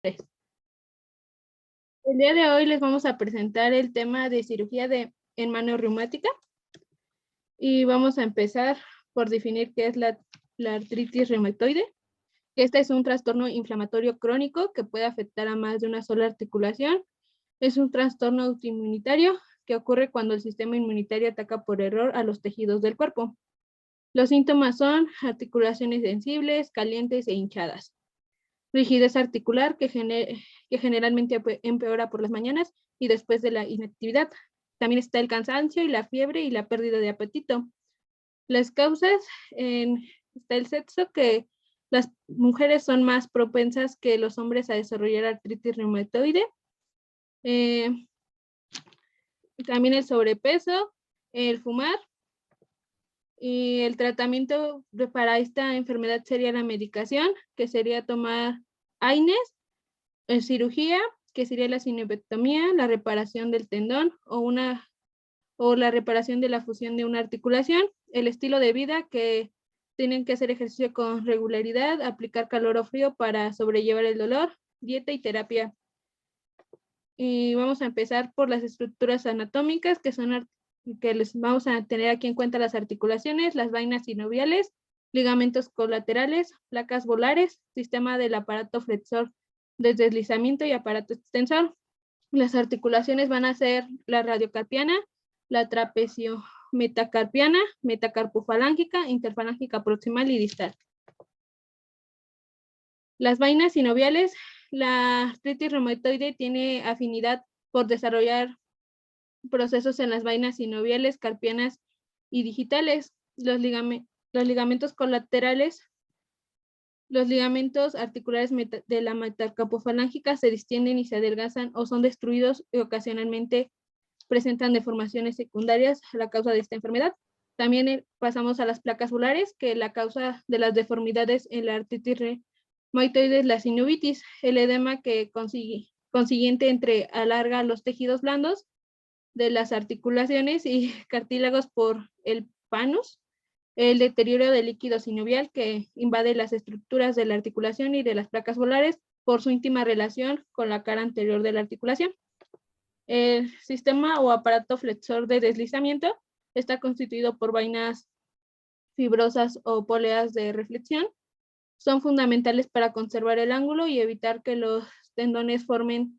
El día de hoy les vamos a presentar el tema de cirugía en mano reumática y vamos a empezar por definir qué es la artritis reumatoide. Este es un trastorno inflamatorio crónico que puede afectar a más de una sola articulación. Es un trastorno autoinmunitario que ocurre cuando el sistema inmunitario ataca por error a los tejidos del cuerpo. Los síntomas son articulaciones sensibles, calientes e hinchadas. Rigidez articular que generalmente empeora por las mañanas y después de la inactividad. También está el cansancio y la fiebre y la pérdida de apetito. Las causas, está el sexo, que las mujeres son más propensas que los hombres a desarrollar artritis reumatoide. También el sobrepeso, el fumar. Y el tratamiento para esta enfermedad sería la medicación, que sería tomar AINES, cirugía, que sería la sinepectomía, la reparación del tendón o la reparación de la fusión de una articulación, el estilo de vida, que tienen que hacer ejercicio con regularidad, aplicar calor o frío para sobrellevar el dolor, dieta y terapia. Y vamos a empezar por las estructuras anatómicas, que les vamos a tener aquí en cuenta las articulaciones, las vainas sinoviales, ligamentos colaterales, placas volares, sistema del aparato flexor de deslizamiento y aparato extensor. Las articulaciones van a ser la radiocarpiana, la trapecio-metacarpiana, metacarpofalángica, interfalángica proximal y distal. Las vainas sinoviales, la artritis reumatoide tiene afinidad por desarrollar procesos en las vainas sinoviales, carpianas y digitales. Los ligamentos colaterales, los ligamentos articulares de la metacarpofalángica se distienden y se adelgazan o son destruidos y ocasionalmente presentan deformaciones secundarias a la causa de esta enfermedad. También pasamos a las placas volares, que la causa de las deformidades en la artritis reumatoide es la sinovitis, el edema que consiguiente alarga los tejidos blandos de las articulaciones y cartílagos por el panus, el deterioro del líquido sinovial que invade las estructuras de la articulación y de las placas volares por su íntima relación con la cara anterior de la articulación. El sistema o aparato flexor de deslizamiento está constituido por vainas fibrosas o poleas de reflexión. Son fundamentales para conservar el ángulo y evitar que los tendones formen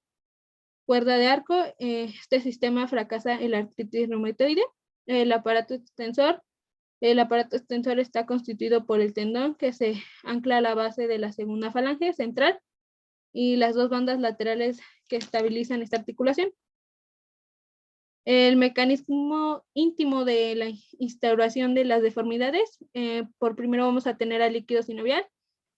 cuerda de arco. Este sistema fracasa en la artritis reumatoide. El aparato extensor está constituido por el tendón que se ancla a la base de la segunda falange central y las dos bandas laterales que estabilizan esta articulación. El mecanismo íntimo de la instauración de las deformidades, por primero vamos a tener al líquido sinovial,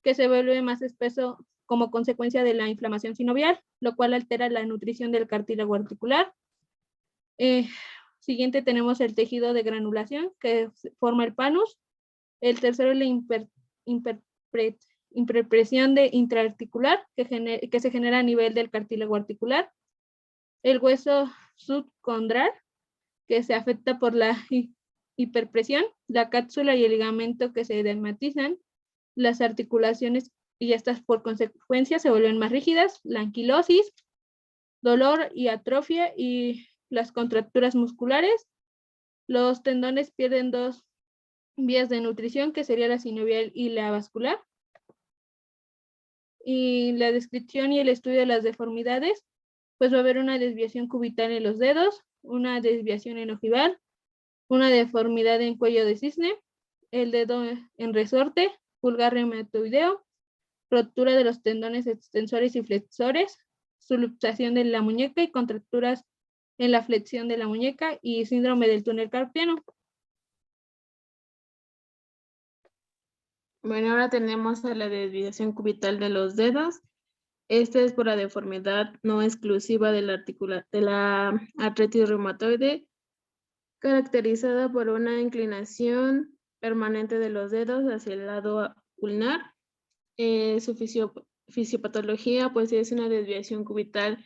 que se vuelve más espeso como consecuencia de la inflamación sinovial, lo cual altera la nutrición del cartílago articular. Siguiente tenemos el tejido de granulación, que forma el panus. El tercero es la imperpresión intraarticular, que se genera a nivel del cartílago articular. El hueso subcondral, que se afecta por la hiperpresión, la cápsula y el ligamento que se dermatizan, las articulaciones y estas por consecuencia se vuelven más rígidas, la anquilosis, dolor y atrofia y las contracturas musculares. Los tendones pierden dos vías de nutrición, que sería la sinovial y la vascular. Y la descripción y el estudio de las deformidades, pues va a haber una desviación cubital en los dedos, una desviación en ojival, una deformidad en cuello de cisne, el dedo en resorte, pulgar reumatoideo, rotura de los tendones extensores y flexores, subluxación de la muñeca y contracturas en la flexión de la muñeca y síndrome del túnel carpiano. Bueno, ahora tenemos a la desviación cubital de los dedos. Esta es por la deformidad no exclusiva de la artritis reumatoide, caracterizada por una inclinación permanente de los dedos hacia el lado ulnar. Su fisiopatología pues es una desviación cubital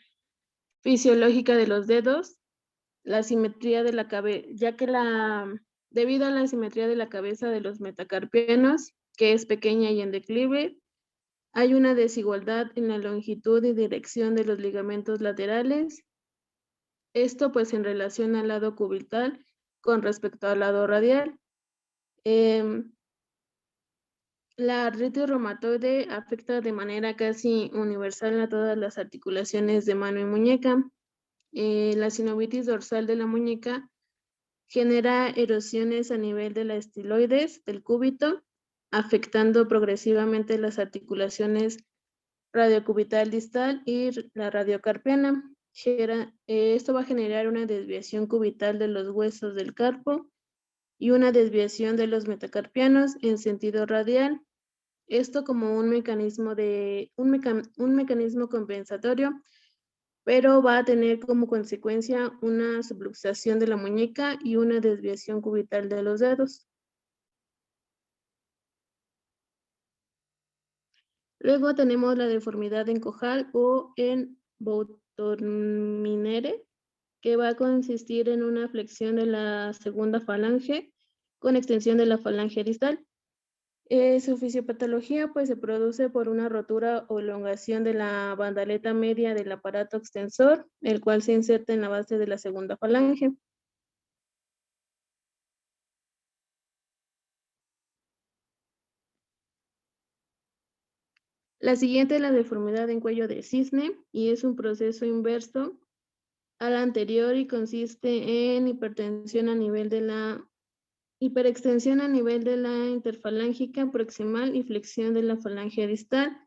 fisiológica de los dedos, la simetría de la cabeza, ya que debido a la simetría de la cabeza de los metacarpianos, que es pequeña y en declive, Hay una desigualdad en la longitud y dirección de los ligamentos laterales. Esto pues en relación al lado cubital con respecto al lado radial. La artritis reumatoide afecta de manera casi universal a todas las articulaciones de mano y muñeca. La sinovitis dorsal de la muñeca genera erosiones a nivel de la estiloides del cúbito, afectando progresivamente las articulaciones radiocubital distal y la radiocarpiana. Esto va a generar una desviación cubital de los huesos del carpo y una desviación de los metacarpianos en sentido radial. Esto como un mecanismo compensatorio, pero va a tener como consecuencia una subluxación de la muñeca y una desviación cubital de los dedos. Luego tenemos la deformidad en cojal o en Boutonniere, que va a consistir en una flexión de la segunda falange con extensión de la falange distal. Su fisiopatología pues se produce por una rotura o elongación de la bandaleta media del aparato extensor, el cual se inserta en la base de la segunda falange. La siguiente es la deformidad en cuello de cisne y es un proceso inverso al anterior y consiste en hipertensión a nivel de la hiperextensión a nivel de la interfalángica proximal y flexión de la falange distal.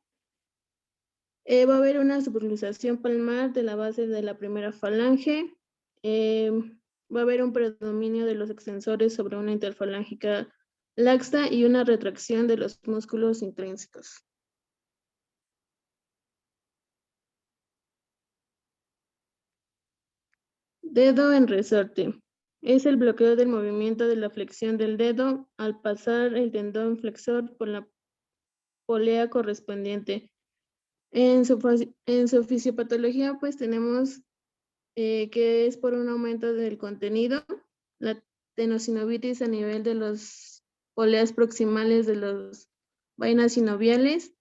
Va a haber una subluxación palmar de la base de la primera falange. Va a haber un predominio de los extensores sobre una interfalángica laxa y una retracción de los músculos intrínsecos. Dedo en resorte. Es el bloqueo del movimiento de la flexión del dedo al pasar el tendón flexor por la polea correspondiente. En su fisiopatología, pues tenemos que es por un aumento del contenido, la tenosinovitis a nivel de los poleas proximales de las vainas sinoviales,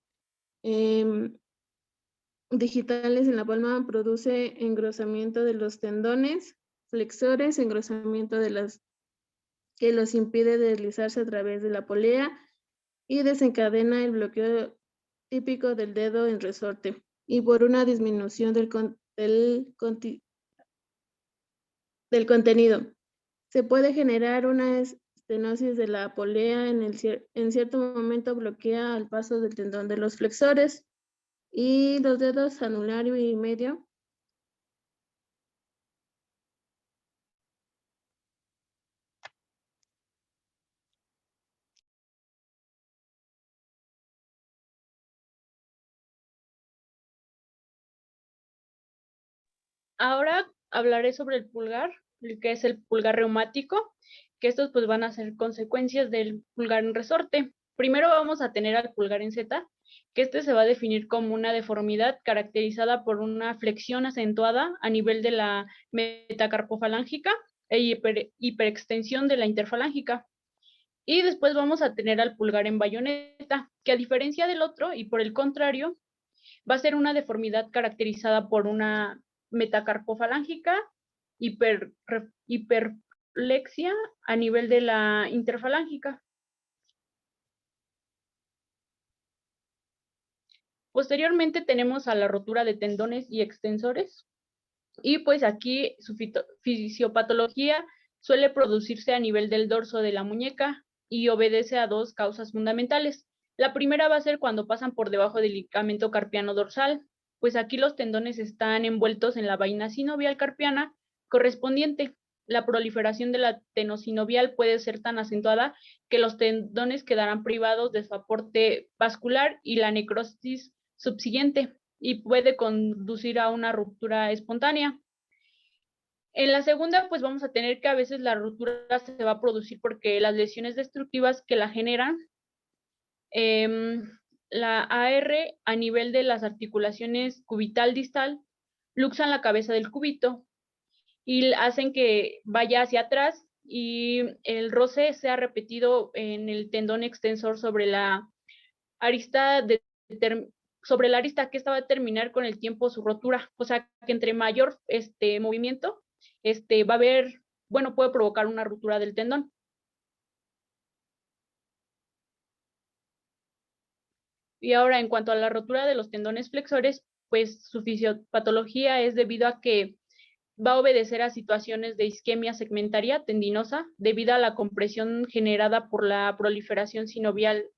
digitales en la palma produce engrosamiento de los tendones flexores, engrosamiento de las que los impide deslizarse a través de la polea y desencadena el bloqueo típico del dedo en resorte y por una disminución del contenido. Se puede generar una estenosis de la polea en cierto momento bloquea el paso del tendón de los flexores y los dedos anular y medio. Ahora hablaré sobre el pulgar, el que es el pulgar reumático, que estos pues van a ser consecuencias del pulgar en resorte. Primero vamos a tener al pulgar en Z, que este se va a definir como una deformidad caracterizada por una flexión acentuada a nivel de la metacarpofalángica e hiperextensión de la interfalángica. Y después vamos a tener al pulgar en bayoneta, que a diferencia del otro y por el contrario, va a ser una deformidad caracterizada por una metacarpofalángica, hiperplexia a nivel de la interfalángica. Posteriormente tenemos a la rotura de tendones y extensores, y pues aquí su fisiopatología suele producirse a nivel del dorso de la muñeca y obedece a dos causas fundamentales. La primera va a ser cuando pasan por debajo del ligamento carpiano dorsal, pues aquí los tendones están envueltos en la vaina sinovial carpiana correspondiente. La proliferación de la tenosinovial puede ser tan acentuada que los tendones quedarán privados de su aporte vascular y la necrosis subsiguiente, y puede conducir a una ruptura espontánea. En la segunda, pues vamos a tener que a veces la ruptura se va a producir porque las lesiones destructivas que la generan, la AR a nivel de las articulaciones cubital distal, luxan la cabeza del cúbito y hacen que vaya hacia atrás y el roce sea repetido en el tendón extensor sobre la arista sobre la arista, que esta va a terminar con el tiempo su rotura. O sea, que entre mayor movimiento, va a haber, bueno, puede provocar una ruptura del tendón. Y ahora, en cuanto a la rotura de los tendones flexores, pues su fisiopatología es debido a que va a obedecer a situaciones de isquemia segmentaria tendinosa debido a la compresión generada por la proliferación sinovial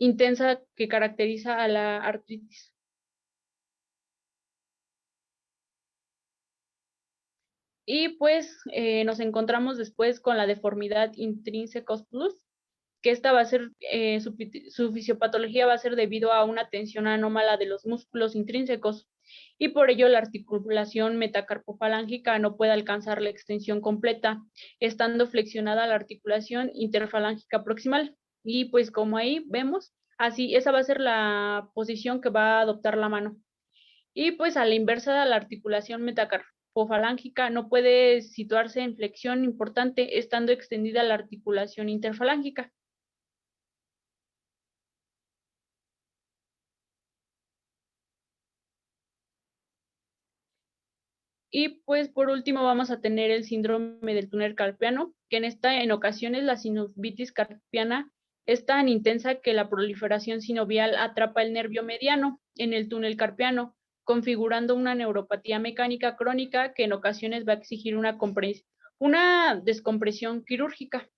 intensa que caracteriza a la artritis. Y pues nos encontramos después con la deformidad intrínsecos plus, que esta va a ser, su fisiopatología va a ser debido a una tensión anómala de los músculos intrínsecos, y por ello la articulación metacarpofalángica no puede alcanzar la extensión completa, estando flexionada la articulación interfalángica proximal. Y pues como ahí vemos, así esa va a ser la posición que va a adoptar la mano. Y pues a la inversa de la articulación metacarpofalángica no puede situarse en flexión importante, estando extendida la articulación interfalángica. Y pues por último vamos a tener el síndrome del túnel carpiano, que en ocasiones la sinovitis carpiana es tan intensa que la proliferación sinovial atrapa el nervio mediano en el túnel carpiano, configurando una neuropatía mecánica crónica que en ocasiones va a exigir una descompresión quirúrgica.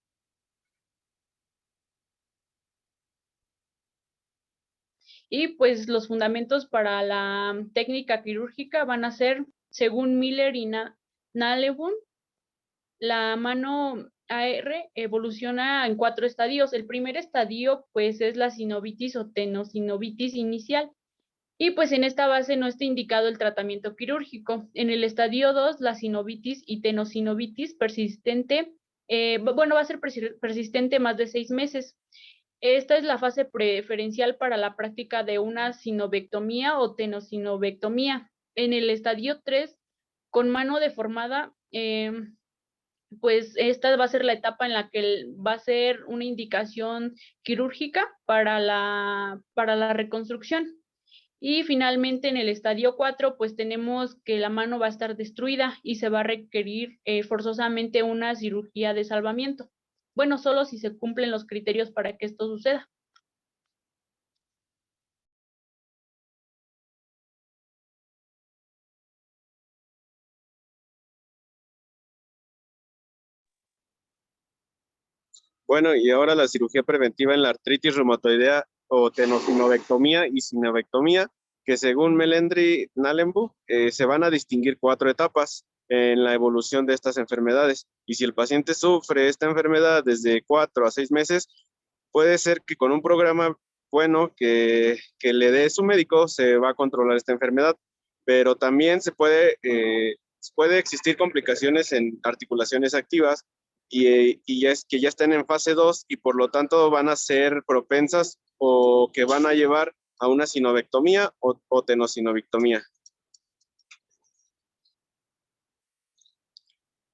Y pues los fundamentos para la técnica quirúrgica van a ser, según Miller y Nalebun, la mano AR evoluciona en 4 estadios. El primer estadio pues es la sinovitis o tenosinovitis inicial, y pues en esta base no está indicado el tratamiento quirúrgico. En el estadio 2, la sinovitis y tenosinovitis persistente, va a ser persistente más de 6 meses. Esta es la fase preferencial para la práctica de una sinovectomía o tenosinovectomía. En el estadio 3, con mano deformada, pues esta va a ser la etapa en la que va a ser una indicación quirúrgica para la reconstrucción. Y finalmente en el estadio 4, pues tenemos que la mano va a estar destruida y se va a requerir forzosamente una cirugía de salvamiento. Bueno, solo si se cumplen los criterios para que esto suceda. Bueno, y ahora la cirugía preventiva en la artritis reumatoidea o tenosinovectomía y sinovectomía, que según Melendry Nalembu, se van a distinguir 4 etapas en la evolución de estas enfermedades. Y si el paciente sufre esta enfermedad desde 4 a 6 meses, puede ser que con un programa bueno que le dé su médico se va a controlar esta enfermedad, pero también puede existir complicaciones en articulaciones activas y es que ya estén en fase 2 y por lo tanto van a ser propensas o que van a llevar a una sinovectomía o tenosinovectomía.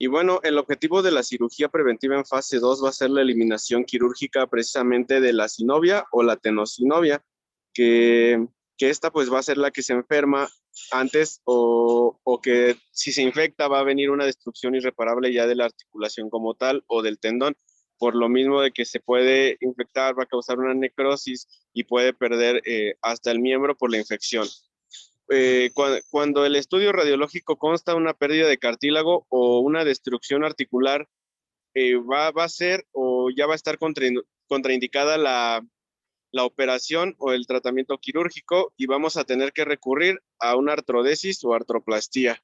Y bueno, el objetivo de la cirugía preventiva en fase 2 va a ser la eliminación quirúrgica precisamente de la sinovia o la tenosinovia, que esta pues va a ser la que se enferma antes o que si se infecta va a venir una destrucción irreparable ya de la articulación como tal o del tendón, por lo mismo de que se puede infectar, va a causar una necrosis y puede perder hasta el miembro por la infección. Cuando el estudio radiológico consta una pérdida de cartílago o una destrucción articular, va a ser o ya va a estar contraindicada la operación o el tratamiento quirúrgico y vamos a tener que recurrir a una artrodesis o artroplastía.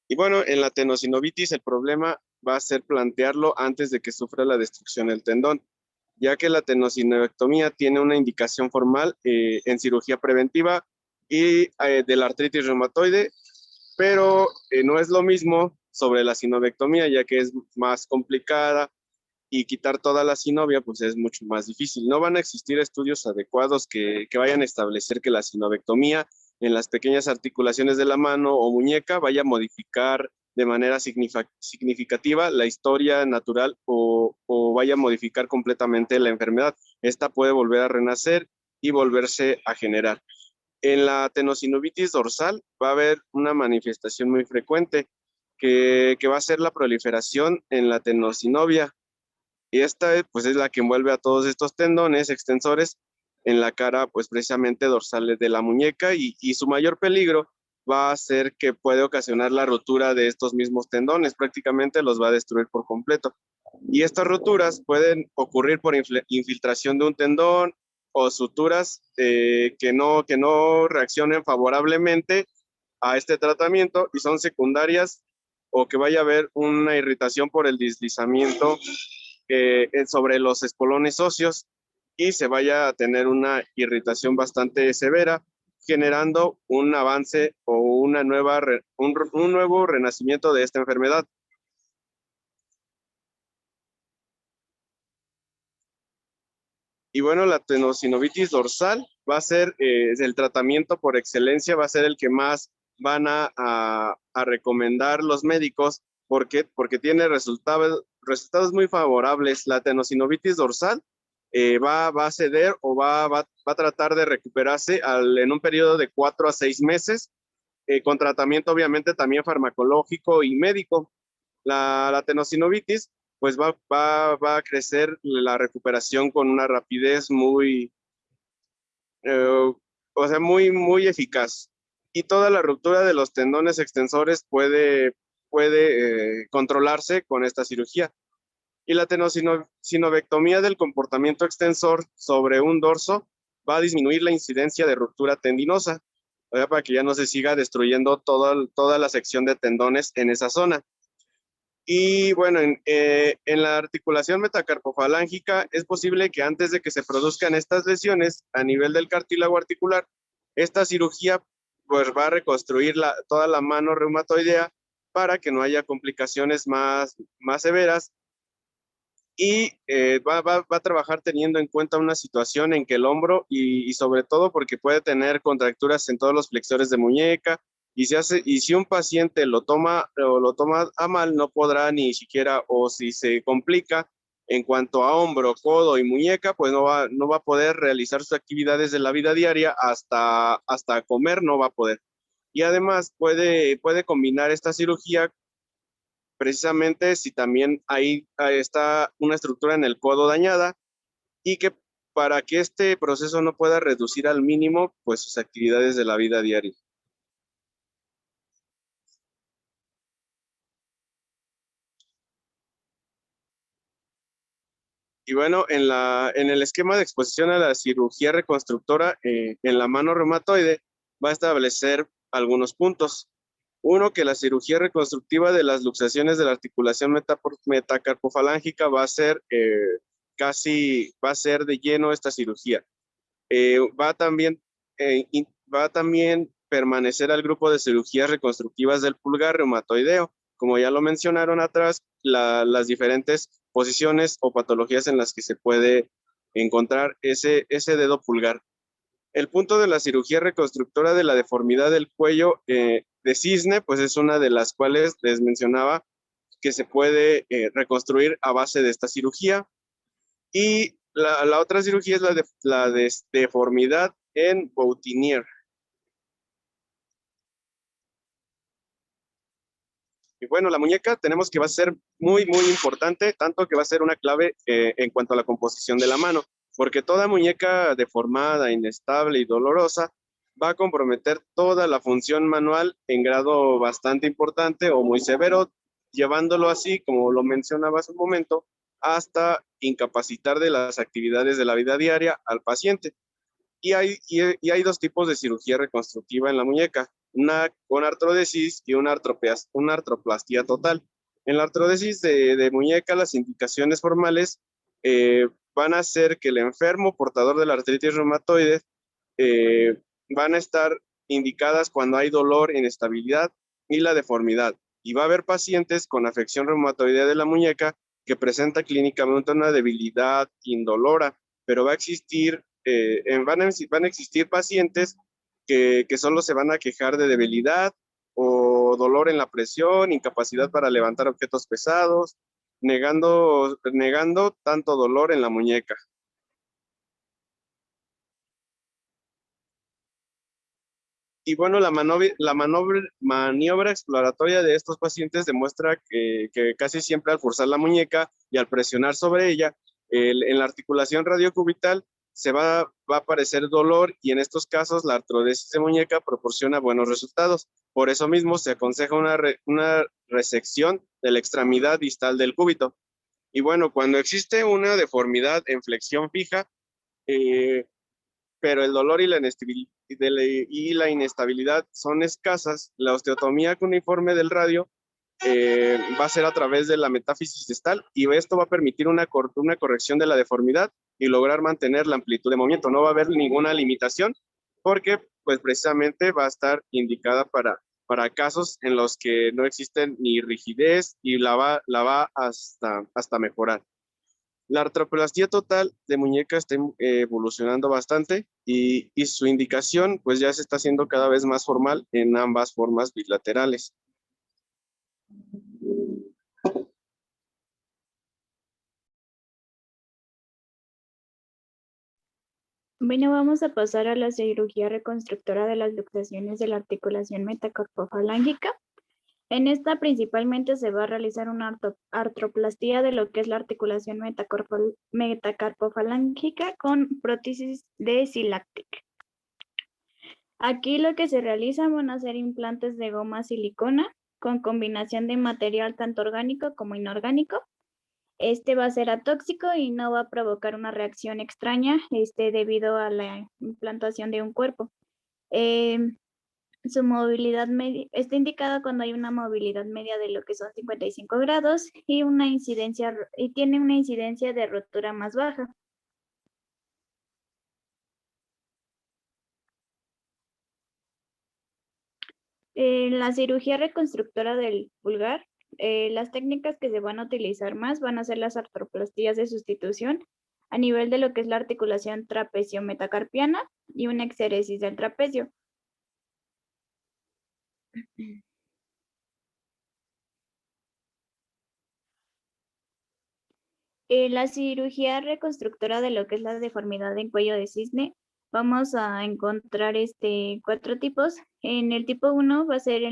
Y bueno, en la tenosinovitis el problema va a ser plantearlo antes de que sufra la destrucción del tendón, ya que la tenosinovectomía tiene una indicación formal en cirugía preventiva y de la artritis reumatoide, pero no es lo mismo sobre la sinovectomía, ya que es más complicada y quitar toda la sinovia pues es mucho más difícil. No van a existir estudios adecuados que vayan a establecer que la sinovectomía en las pequeñas articulaciones de la mano o muñeca vaya a modificar de manera significativa la historia natural o vaya a modificar completamente la enfermedad. Esta puede volver a renacer y volverse a generar. En la tenosinovitis dorsal va a haber una manifestación muy frecuente que va a ser la proliferación en la tenosinovia. Y esta pues es la que envuelve a todos estos tendones extensores en la cara pues precisamente dorsal de la muñeca y su mayor peligro va a ser que puede ocasionar la rotura de estos mismos tendones, prácticamente los va a destruir por completo. Y estas roturas pueden ocurrir por infiltración de un tendón o suturas que no reaccionen favorablemente a este tratamiento y son secundarias o que vaya a haber una irritación por el deslizamiento sobre los espolones óseos y se vaya a tener una irritación bastante severa, generando un avance o un nuevo renacimiento de esta enfermedad. Y bueno, la tenosinovitis dorsal va a ser el tratamiento por excelencia, va a ser el que más van a recomendar los médicos. ¿Por qué? Porque tiene resultados muy favorables. La tenosinovitis dorsal va a ceder o va a tratar de recuperarse en un periodo de 4 a 6 meses, con tratamiento obviamente también farmacológico y médico. La tenosinovitis pues va a crecer la recuperación con una rapidez muy eficaz. Y toda la ruptura de los tendones extensores puede controlarse con esta cirugía. Y la tenosinovectomía del comportamiento extensor sobre un dorso va a disminuir la incidencia de ruptura tendinosa, para que ya no se siga destruyendo toda la sección de tendones en esa zona. Y bueno, en la articulación metacarpofalángica es posible que antes de que se produzcan estas lesiones a nivel del cartílago articular, esta cirugía pues va a reconstruir toda la mano reumatoidea para que no haya complicaciones más severas y va a trabajar teniendo en cuenta una situación en que el hombro y sobre todo porque puede tener contracturas en todos los flexores de muñeca y si un paciente lo toma a mal, no podrá ni siquiera, o si se complica en cuanto a hombro, codo y muñeca, pues no va a poder realizar sus actividades de la vida diaria, hasta comer no va a poder. Y además puede combinar esta cirugía precisamente si también ahí está una estructura en el codo dañada y que para que este proceso no pueda reducir al mínimo pues sus actividades de la vida diaria. Y bueno, en el esquema de exposición a la cirugía reconstructora en la mano reumatoide va a establecer algunos puntos. Uno, que la cirugía reconstructiva de las luxaciones de la articulación metacarpofalángica va a ser de lleno esta cirugía. Va a también permanecer al grupo de cirugías reconstructivas del pulgar reumatoideo. Como ya lo mencionaron atrás, las diferentes posiciones o patologías en las que se puede encontrar ese dedo pulgar. El punto de la cirugía reconstructora de la deformidad del cuello de cisne, pues es una de las cuales les mencionaba que se puede reconstruir a base de esta cirugía. Y la otra cirugía es la de deformidad en Boutonniere. Y bueno, la muñeca tenemos que va a ser muy, muy importante, tanto que va a ser una clave en cuanto a la composición de la mano, porque toda muñeca deformada, inestable y dolorosa va a comprometer toda la función manual en grado bastante importante o muy severo, llevándolo así, como lo mencionaba hace un momento, hasta incapacitar de las actividades de la vida diaria al paciente. Y hay dos tipos de cirugía reconstructiva en la muñeca, una con artrodesis y una artroplastia total. En la artrodesis de muñeca, las indicaciones formales van a ser que el enfermo portador de la artritis reumatoide van a estar indicadas cuando hay dolor, inestabilidad y la deformidad. Y va a haber pacientes con afección reumatoidea de la muñeca que presenta clínicamente una debilidad indolora, pero van a existir pacientes que solo se van a quejar de debilidad o dolor en la presión, incapacidad para levantar objetos pesados, negando tanto dolor en la muñeca. Y bueno, la maniobra exploratoria de estos pacientes demuestra que casi siempre al forzar la muñeca y al presionar sobre ella, en la articulación radiocubital va a aparecer dolor, y en estos casos la artrodesis de muñeca proporciona buenos resultados. Por eso mismo se aconseja una resección de la extremidad distal del cúbito. Y bueno, cuando existe una deformidad en flexión fija, pero el dolor y la inestabilidad son escasas, la osteotomía cuneiforme del radio va a ser a través de la metáfisis distal, y esto va a permitir una corrección de la deformidad y lograr mantener la amplitud de movimiento. No va a haber ninguna limitación, porque pues precisamente va a estar indicada para casos en los que no existen ni rigidez, y la va hasta mejorar. La artroplastía total de muñeca está evolucionando bastante, y su indicación pues ya se está haciendo cada vez más formal en ambas formas bilaterales. Bueno, vamos a pasar a la cirugía reconstructora de las luxaciones de la articulación metacarpofalángica. En esta principalmente se va a realizar una artroplastía de lo que es la articulación metacarpofalángica con prótesis de Siláctic. Aquí lo que se realiza van a ser implantes de goma silicona con combinación de material tanto orgánico como inorgánico. Este va a ser atóxico y no va a provocar una reacción extraña debido a la implantación de un cuerpo. Su movilidad media está indicada cuando hay una movilidad media de lo que son 55 grados y tiene una incidencia de rotura más baja. En la cirugía reconstructora del pulgar, las técnicas que se van a utilizar más van a ser las artroplastías de sustitución a nivel de lo que es la articulación trapecio-metacarpiana y una exéresis del trapecio. La cirugía reconstructora de lo que es la deformidad en cuello de cisne, vamos a encontrar 4 tipos. En el tipo 1 va a ser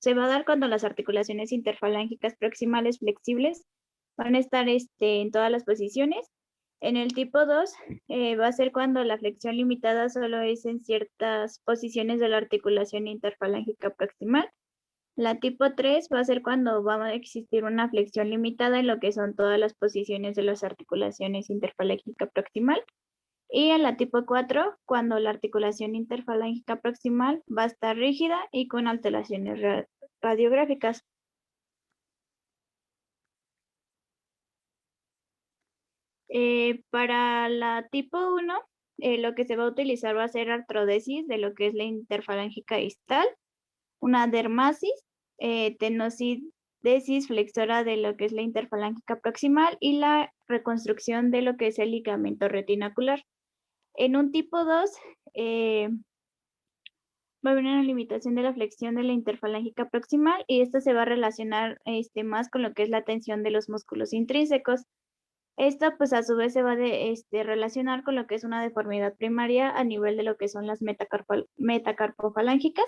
se va a dar cuando las articulaciones interfalángicas proximales flexibles van a estar en todas las posiciones. En el tipo 2 va a ser cuando la flexión limitada solo es en ciertas posiciones de la articulación interfalángica proximal. La tipo 3 va a ser cuando va a existir una flexión limitada en lo que son todas las posiciones de las articulaciones interfalángica proximal. Y en la tipo 4, cuando la articulación interfalángica proximal va a estar rígida y con alteraciones radiográficas. Para la tipo 1, lo que se va a utilizar va a ser artrodesis de lo que es la interfalángica distal, una dermasis, tenosidesis flexora de lo que es la interfalángica proximal y la reconstrucción de lo que es el ligamento retinacular. En un tipo 2, va a haber una limitación de la flexión de la interfalángica proximal, y esto se va a relacionar más con lo que es la tensión de los músculos intrínsecos. Esto pues a su vez se va a relacionar con lo que es una deformidad primaria a nivel de lo que son las metacarpofalángicas.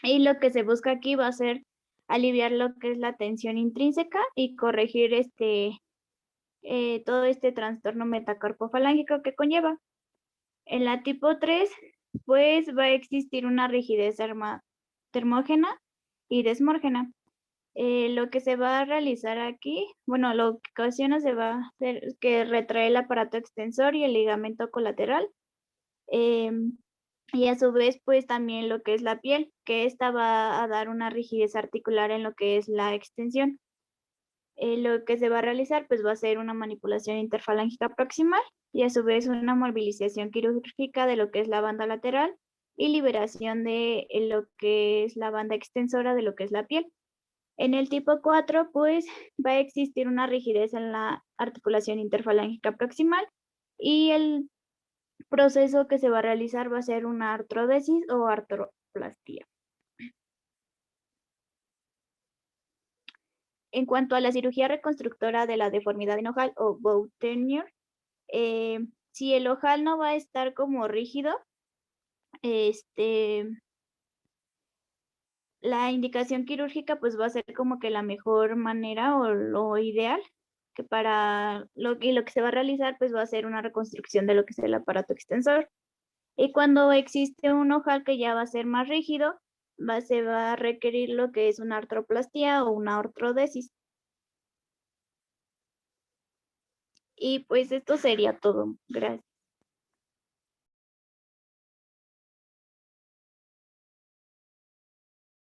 Y lo que se busca aquí va a ser aliviar lo que es la tensión intrínseca y corregir todo este trastorno metacarpofalángico que conlleva. En la tipo 3, pues va a existir una rigidez termógena y desmórgena. Lo que se va a realizar aquí, bueno, lo que ocasiona se va a hacer que retrae el aparato extensor y el ligamento colateral. Y a su vez, pues también lo que es la piel, que esta va a dar una rigidez articular en lo que es la extensión. Lo que se va a realizar, pues va a ser una manipulación interfalángica proximal y a su vez una movilización quirúrgica de lo que es la banda lateral y liberación de lo que es la banda extensora de lo que es la piel. En el tipo 4, pues va a existir una rigidez en la articulación interfalángica proximal y el proceso que se va a realizar va a ser una artrodesis o artroplastía. En cuanto a la cirugía reconstructora de la deformidad en ojal o bow tenure, si el ojal no va a estar como rígido, la indicación quirúrgica pues va a ser como que la mejor manera o lo ideal, que para lo que se va a realizar pues va a ser una reconstrucción de lo que es el aparato extensor. Y cuando existe un ojal que ya va a ser más rígido, se va a requerir lo que es una artroplastía o una ortodesis. Y pues esto sería todo. Gracias.